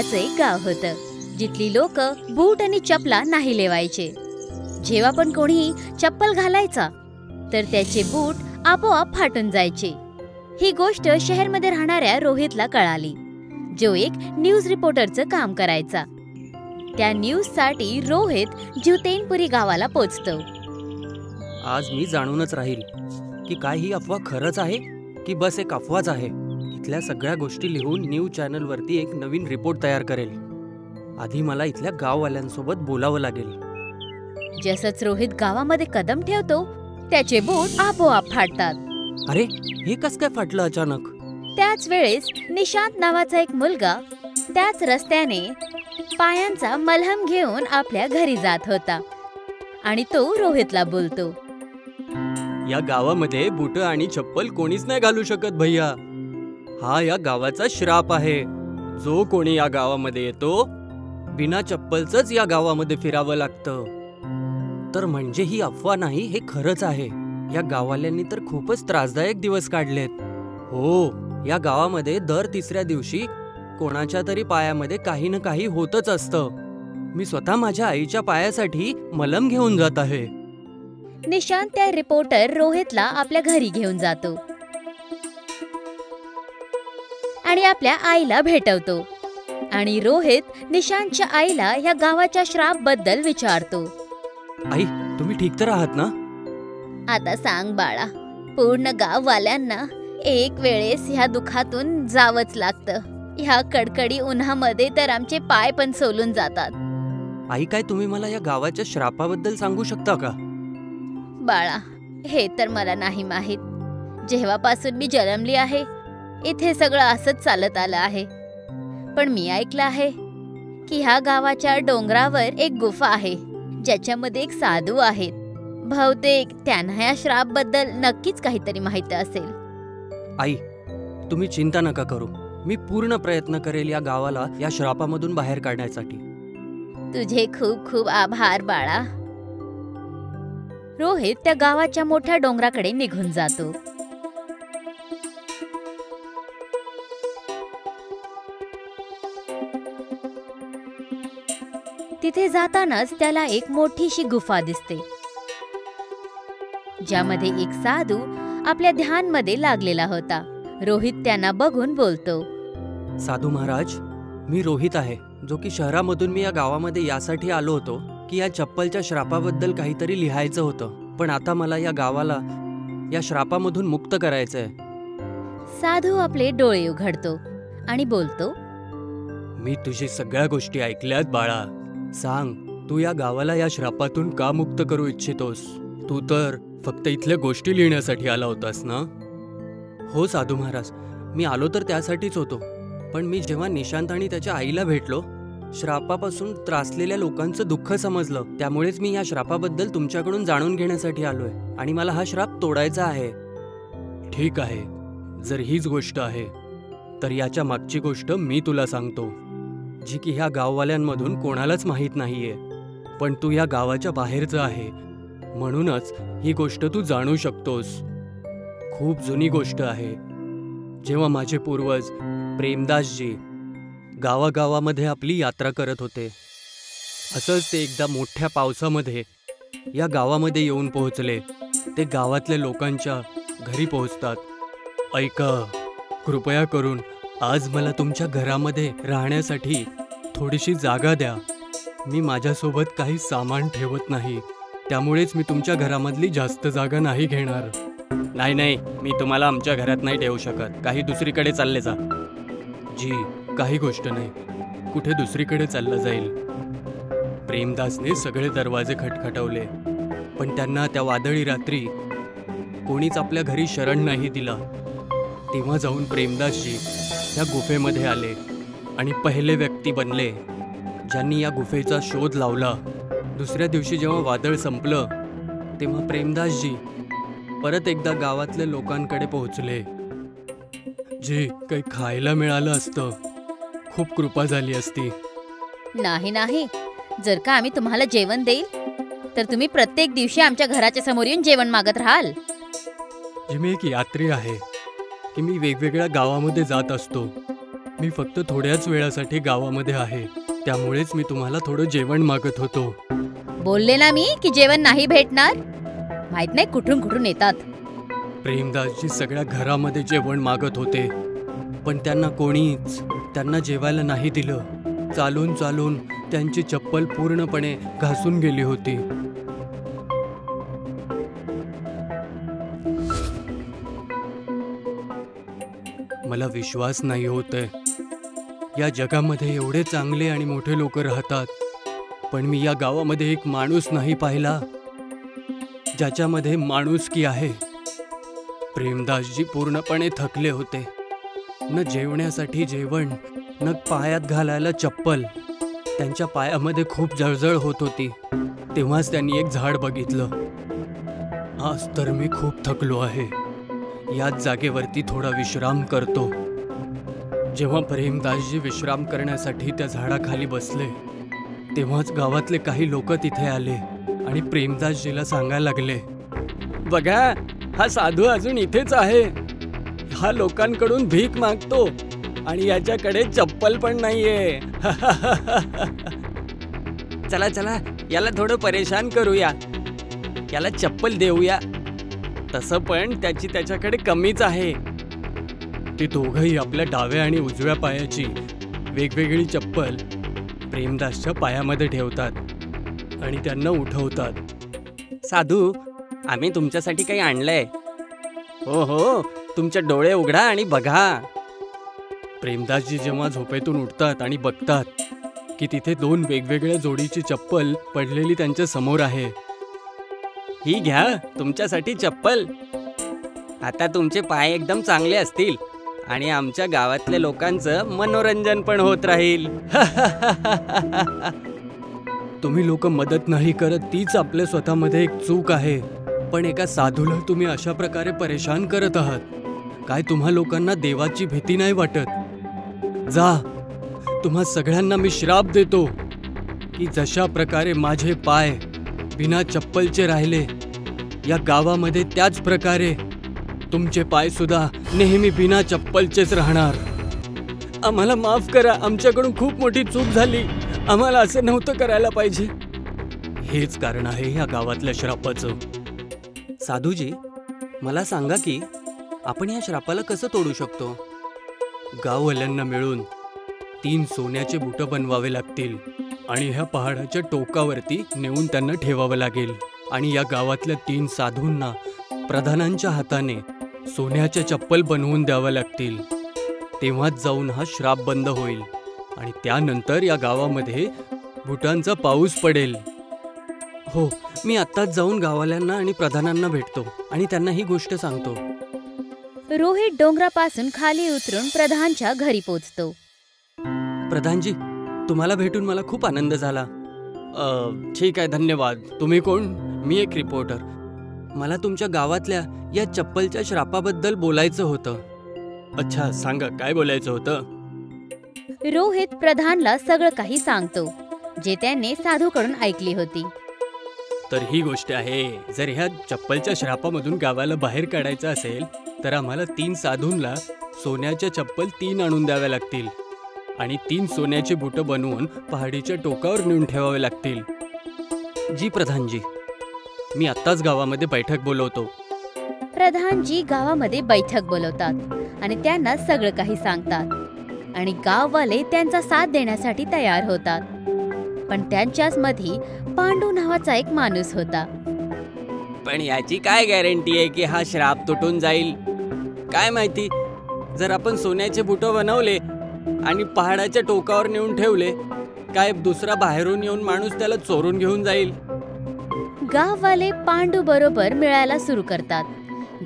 नावाचं एक गाव होतं, जिथली लोक बूट आणि चपला नाही लेवायचे. जेव्हा पण कोणी चप्पल घालायचा तर त्याचे बूट आपोआप फाटून जायचे. ही गोष्ट शहरमध्ये राहणाऱ्या रोहितला कळाली, जो एक न्यूज रिपोर्टरचं काम करायचा. त्या न्यूजसाठी रोहित जिवतेनपुरी गावाला पोचतो. आज मी जाणूनच राहील की काय ही अफवा खरंच आहे की बस एक अफवाच आहे. इथल्या सगळ्या गोष्टी लिहून न्यूज चॅनलवरती एक नवीन रिपोर्ट तयार करेल. आधी मला इथल्या गाववाल्यांसोबत बोलावं लागेल. जसंच रोहित गावामध्ये कदम ठेवतो, त्याचे बूट आपोआप फाटतात. अरे, हे कस काय फाटलं अचानक? त्याच वेळेस निशांत नावाचा एक मुलगा त्याच रस्त्याने पायांचा मलहम घेऊन आपल्या घरी जात होता आणि तो रोहितला बोलतो, या गावामध्ये बूट आणि चप्पल कोणीच नाही घालू शकत भैया. हा या गावाचा श्राप आहे. जो कोणी या गावामध्ये येतो बिना चप्पलचंच या गावामध्ये फिरावं लागतं. तर म्हणजे ही अफवा नाही, हे खरंच आहे. या गाववाल्यांनी तर खूपच त्रासदायक दिवस काढलेत. हो, या गावामध्ये दर तिसऱ्या दिवशी कोणाच्या तरी पायामध्ये काही ना काही होतच असतं. मी स्वतः माझ्या आईच्या पायासाठी मलम घेऊन जात आहे. निशांत त्या रिपोर्टर रोहितला आपल्या घरी घेऊन जातो आणि आपल्या आईला भेटवतो. आणि रोहित निशांतच्या आईला या गावाच्या श्राप बद्दल विचारतो. आई, तुम्ही ठीक तर आहात ना? आता सांग बाळा, पूर्ण गाववाल्यांना एक वेळेस ह्या दुखातून जावंच लागतं. ह्या कडकडी उन्हामध्ये तर आमचे पाय पण सोलून जातात. आई, काय तुम्ही मला या गावाच्या श्रापाबद्दल सांगू शकता का? बाळा, हे तर मला नाही माहित. जेव्हापासून मी जन्मली आहे इथे सगळं असंच चालत आलं आहे. पण मी ऐकलं आहे की ह्या गावाच्या डोंगरावर एक गुफा आहे, ज्याच्यामध्ये एक साधू आहेत. बहुतेक त्यांना या श्राप बद्दल नक्कीच काहीतरी माहिती असेल. आई, तुम्ही चिंता नका करू. मी पूर्ण प्रयत्न करेल या गावाला या श्रापामधून बाहेर काढण्यासाठी. तुझे खूप खूप आभार बाळा. रोहित त्या गावाच्या मोठ्या डोंगराकडे निघून जातो. तिथे जातानाच त्याला एक मोठीशी गुफा दिसते, ज्यामध्ये एक साधू आपल्या ध्यानमध्ये लागलेला होता. रोहित त्यांना बघून बोलतो, साधू महाराज, मी रोहित आहे, जो की शहरामधून मी या गावामध्ये यासाठी आलो होतो की या चप्पलच्या श्रापाबद्दल काहीतरी लिहायचं होतं. पण आता मला या गावाला या श्रापामधून मुक्त करायचंय. साधू आपले डोळे उघडतो आणि बोलतो, मी तुझी सगळ्या गोष्टी ऐकल्यात बाळा. सांग, तू या गावाला या श्रापातून का मुक्त करू इच्छितोस? तू तर फक्त इथल्या गोष्टी लिहिण्यासाठी आला होतास ना? हो साधू महाराज, मी आलो तर त्यासाठीच होतो. पण मी जेव्हा निशांत आणि त्याच्या आईला भेटलो, श्रापापासून त्रासलेल्या लोकांचं दुःख समजलं. त्यामुळेच मी या श्रापाबद्दल तुमच्याकडून जाणून घेण्यासाठी आलोय आणि मला हा श्राप तोडायचा आहे. ठीक आहे, जर हीच गोष्ट आहे तर याच्या मागची गोष्ट मी तुला सांगतो, जी की ह्या गाववाल्यांमधून कोणालाच माहीत नाहीये. पण तू या गावाच्या बाहेरचं आहे, म्हणूनच ही गोष्ट तू जाणू शकतोस. खूप जुनी गोष्ट आहे. जेव्हा माझे पूर्वज प्रेमदासजी गावागावामध्ये आपली यात्रा करत होते, असंच ते एकदा मोठ्या पावसामध्ये या गावामध्ये येऊन पोहोचले. ते गावातल्या लोकांच्या घरी पोहोचतात. ऐका, कृपया करून आज मला तुमच्या घरामध्ये राहण्यासाठी थोडीशी जागा द्या. मी माझ्यासोबत काही सामान ठेवत नाही, त्यामुळेच मी तुमच्या घरामधली जास्त जागा नाही घेणार. नाही, मी तुम्हाला आमच्या घरात नाही ठेवू शकत. काही दुसरीकडे चालले जा. जी, काही गोष्ट नाही, कुठे दुसरीकडे चाललं जाईल. प्रेमदासने सगळे दरवाजे खटखटवले, पण त्यांना त्या वादळी रात्री कोणीच आपल्या घरी शरण नाही दिला. तेव्हा जाऊन प्रेमदासजी त्या गुफेमध्ये आले आणि पहिले व्यक्ती बनले ज्यांनी या गुफेचा शोध लावला. दुसऱ्या दिवशी जेव्हा वादळ संपलं, तेव्हा प्रेमदासजी परत एकदा गावातल्या लोकांकडे पोहोचले. जी काही खायला मिळालं असतं, खूप कृपा झाली असती. नाही, जर का आम्ही तुम्हाला जेवण देईल तर तुम्ही प्रत्येक दिवशी आमच्या घराच्या समोर येऊन जेवण मागत राहाल. जी, मी एक यात्री आहे की मी वेगवेगळ्या गावामध्ये जात असतो. मी फक्त थोड्याच वेळासाठी गावामध्ये आहे, त्यामुळेच मी तुम्हाला थोडं जेवण मागत होतो. बोलले ना मी की जेवण नाही भेटणार. माहित नाही कुठून कुठून येतात. प्रेमदासजी सगळ्या घरामध्ये जेवण मागत होते, पण त्यांना कोणीच त्यांना जेवायला नाही दिलं. चालून चालून त्यांची चप्पल पूर्णपणे घासून गेली होती. मला विश्वास नाही होतोय, या जगामध्ये एवढे चांगले आणि मोठे लोक राहतात, पण मी या गावामध्ये एक माणूस नाही पाहिला ज्याच्यामध्ये माणुसकी आहे. प्रेमदासजी पूर्णपणे थकले होते. न जेवण्यासाठी जेवण, न पायात घालायला चप्पल. त्यांच्या पायामध्ये खूप जळजळ होत होती. तेव्हाच त्यांनी एक झाड बघितलं. आज तर मी खूप थकलो आहे, याच जागेवरती थोडा विश्राम करतो. जेव्हा प्रेमदासजी विश्राम करण्यासाठी त्या झाडाखाली बसले, तेव्हाच गावातले काही लोक तिथे आले आणि प्रेमदासजीला सांगायला लागले, बघा, हा साधू अजून इथेच आहे. हा लोकांकडून भीक मागतो आणि याच्याकडे चप्पल पण नाहीये. चला चला, याला थोडं परेशान करूया, याला चप्पल देऊया. तसं पण त्याच्याकडे कमीच आहे. ते दोघंही आपल्या डाव्या आणि उजव्या पायाची वेगवेगळी चप्पल प्रेमदासच्या पायामध्ये ठेवतात आणि त्यांना उठवतात. साधू, आम्ही तुमच्यासाठी काही आणलंय. हो हो, तुमचे डोळे उघडा आणि बघा. प्रेमदासजी जेव्हा झोपेतून उठतात आणि बघतात की तिथे दोन वेगवेगळ्या जोडीची चप्पल पडलेली त्यांच्या समोर आहे. ही घ्या तुमच्यासाठी चप्पल. आता तुमचे पाय एकदम चांगले असतील आणि आमच्या गावातल्या लोकांचं मनोरंजन पण होत राहील. तुम्ही लोक मदत नाही करत, तीच आपल्या स्वतःमध्ये एक चूक आहे. पण एका साधूला तुम्ही अशा प्रकारे परेशान करत आहात. काय तुम्हा लोकांना देवाची भीती नाही वाटत? जा, तुम्हा सगळ्यांना मी श्राप देतो की जशा प्रकारे माझे पाय बिना चप्पलचे राहिले या गावामध्ये, त्याच प्रकारे तुमचे पाय सुद्धा नेहमी बिना चप्पलचेच राहणार. आम्हाला माफ करा, आमच्याकडून खूप मोठी चूक झाली. आम्हाला असं नव्हतं करायला पाहिजे. हेच कारण आहे या गावातल्या श्रापाचं. साधूजी, मला सांगा की आपण या श्रापाला कसं तोडू शकतो? गाववाल्यांना मिळून 3 सोन्याचे बुटं बनवावे लागतील आणि ह्या पहाडाच्या टोकावरती नेऊन त्यांना ठेवावं लागेल. आणि या गावातल्या 3 साधूंना प्रधानांच्या हाताने सोन्याच्या चप्पल बनवून द्याव्या लागतील. तेव्हाच जाऊन हा श्राप बंद होईल आणि त्यानंतर या गावामध्ये बुटांचा पाऊस पडेल. हो, मी आत्ताच जाऊन गाववाल्यांना आणि प्रधानांना भेटतो आणि त्यांना ही गोष्ट सांगतो. रोहित डोंगरापासून खाली उतरून प्रधानच्या घरी पोचतो. प्रधानजी, तुम्हाला भेटून मला खूप आनंद झाला. ठीक आहे, धन्यवाद. तुम्ही कोण? मी एक रिपोर्टर. मला तुमच्या गावातल्या या चप्पलच्या श्रापाबद्दल बोलायचं होतं. अच्छा, सांगा, काय बोलायचं होतं? रोहित प्रधानला सगळं काही सांगतो जे त्याने साधूकडून ऐकली होती. तर ही गोष्ट आहे, जर ह्या चप्पलच्या श्रापामधून गावाला बाहेर काढायचं असेल तर आम्हाला 3 साधूंना सोन्याच्या चप्पल 3 आणून द्याव्या लागतील आणि 3 सोन्याची बुटं बनवून पहाडीच्या टोकावर नेऊन ठेवावे लागतील. जी प्रधानजी, मी आत्ताच गावामध्ये बैठक बोलवतो. प्रधानजी गावामध्ये बैठक बोलवतात आणि त्यांना सगळं काही सांगतात आणि गाववाले त्यांचा साथ देण्यासाठी तयार होतात. पण त्यांच्याच मध्ये पांडू नावाचा एक माणूस होता. पण याची काय गॅरंटी आहे की हा श्राप तुटून जाईल? काय माहिती, जर आपण सोन्याचे बुटं बनवले आणि पहाडाच्या टोकावर नेऊन ठेवले, काय दुसरा बाहेरून येऊन माणूस त्याला चोरून घेऊन जाईल. गाववाले पांडू बरोबर मिळायला सुरू करतात,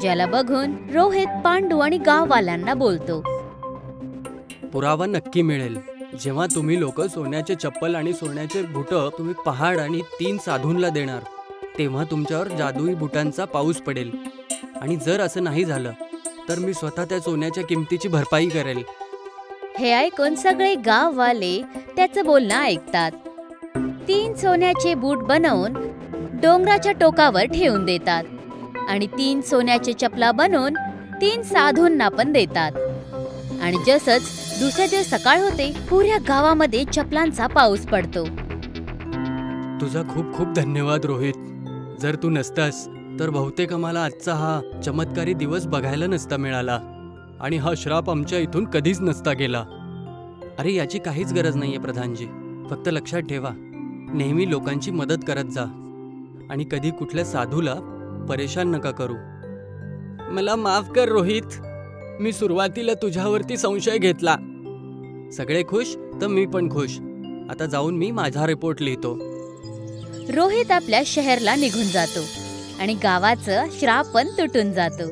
ज्याला बघून रोहित पांडू आणि गाववाल्यांना बोलतो. पुरावा नक्की मिळेल. जेव्हा तुम्ही लोक सोन्याचे चप्पल आणि सोन्याचे बुटं तुम्ही पहाड आणि 3 साधूंना देणार, तेव्हा तुमच्यावर जादुई बुटांचा पाऊस पडेल. आणि जर असं नाही झालं तर मी स्वतः त्या सोन्याच्या किमतीची भरपाई करेल. हे ऐकून सगळे गाववाले त्याचं बोलणं ऐकतात. 3 सोन्याचे बूट बनवून डोंगराच्या टोकावर ठेवून देतात आणि 3 सोन्याचे चपला बनवून 3 साधूंना पण देतात. आणि जसंच दुसऱ्या दिवस सकाळ होते. पुऱ्या गावामध्ये चपलांचा पाऊस पडतो. तुझा खूप खूप धन्यवाद रोहित. जर तू नसतास तर बहुतेक आम्हाला आजचा हा चमत्कारी दिवस बघायला नसता मिळाला आणि हा श्राप आमच्या इथून कधीच नसता गेला. अरे याची काहीच गरज नाहीये प्रधानजी. फक्त लक्षात ठेवा, नेहमी लोकांची मदत करत जा आणि कधी कुठल्या साधूला परेशान नका करू. मला माफ कर रोहित. मी सुरुवातीला तुझ्यावरती संशय घेतला. सगळे खुश तर मी पण खुश. आता जाऊन मी माझा रिपोर्ट लिहितो. रोहित आपल्या शहराला निघून जातो आणि गावाचं श्राप पण तुटून जातो.